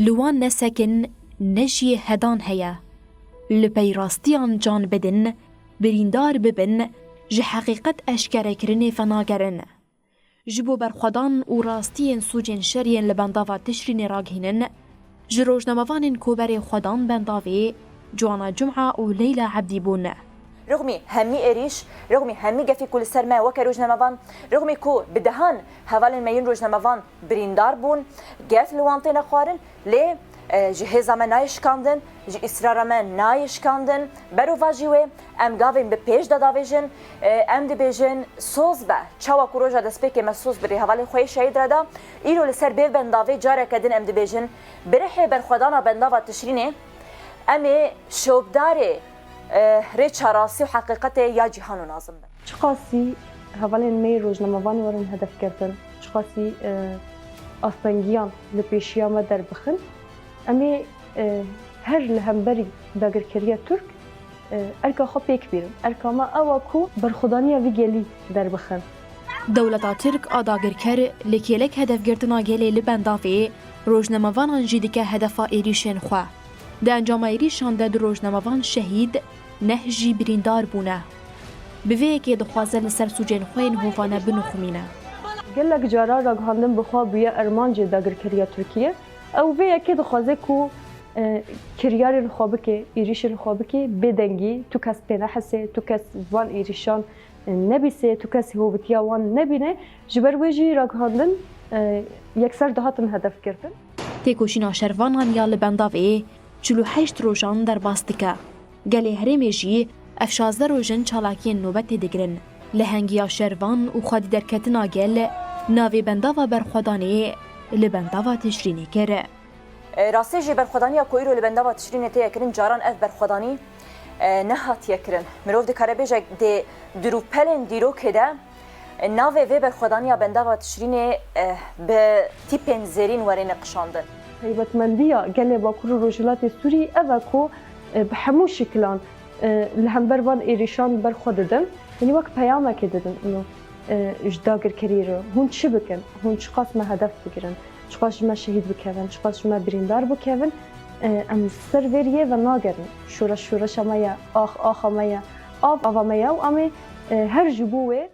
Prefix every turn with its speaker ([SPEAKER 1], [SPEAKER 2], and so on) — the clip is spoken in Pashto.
[SPEAKER 1] لوان نسكن نجي هدان هيا لبيراستيان جان بدن بريندار ببن جي حقيقت اشكره کرنه فناگرن جبو برخودان و راستین سوجین شرین لبنداوا تشرین راگهنن جروج نموان کوبر خودان بنداوی جوانا جمعه و لیلا عبدی بون
[SPEAKER 2] رغمي همي إريش رغمي همي جفي كل سرما وك روجنامافان رغمي كو بدهان هوال المين روجنامافان بريندار بون جف لوانتين خوارن لي جهاز ما نايش كاندن جي إصرار ما نايش كاندن برو واجيوه ام گاوين بپیش داداویجن ام دبیجن سوز با چاوا کروجا دسپیک ما سوز بری حوالی خوی شهید ردا ایرو لسر بیو بنداوی جاره کدن ام دبیجن برحی برخودانا بنداوا تشرینه امی شوبداره ريتش راسي وحقيقته يا جهان ونازم
[SPEAKER 3] شخاصي هفالين مي روجنامافان ورن هدف كردن شخاصي أصنجيان لبيشيا مدر بخن أمي هر لهمبري داگر كريا ترك أركا خبي كبير أركا ما أواكو برخدانيا ويجيلي در بخن
[SPEAKER 1] دولتا ترك آداگر كر لكيلك هدف گرتنا گيلي لبندافي روجنامافان جيدك هدفا إيريشن خوا ده انجام ایریشان ده روزنامه‌وان شهید نهجی بریندار بونه. به وی که دخوازه لسر سوجین خوین هوانه بنخمینه.
[SPEAKER 3] گلک جارا راگهاندن بخوا بیا ارمانج داگر کریا ترکیه. او وی که دخوازه کو کریار خوابه که ایریشن خوابه که بدنگی تو کس پناه حسه تو کس وان ایریشان نبیسه تو کس هوبتیا وان نبینه جبر ویجی راگهاندن یکسر دهاتن هدف کردن.
[SPEAKER 1] تکوشینا شروانان یا لبنداوی 48 روزان در باستیکا. گلی هرمی جی افشازده روزن چالاکین نوبت دگرن. لهنگیا شروان و خادی درکتنا گل ناوی بنداوا برخودانی لبنداوا تشرینی کره.
[SPEAKER 2] راستی جی برخودانی کویرو لبنداوا تشرینی تیا کرن جاران اف برخودانی نهات یکرن. مروف دکاره بیجه دی دروپلن دیرو کده ناوی وی برخودانی بنداوا تشرینی به تیپن زرین ورین قشاندن.
[SPEAKER 3] هیبتمندیه گله باکور روجلات سوری اوکو به همون شکلان لهم بروان ایریشان بر خود دادن یعنی وقت پیامه که دادن اینو اجداگر کریره هون چی بکن هون چقاس ما هدف بگیرن چقاس ما شهید بکن چقاس ما بریندار بکن ام سر وریه و ناگرن شورش شمایا آخ مایا آب مایا و امی هر جبوه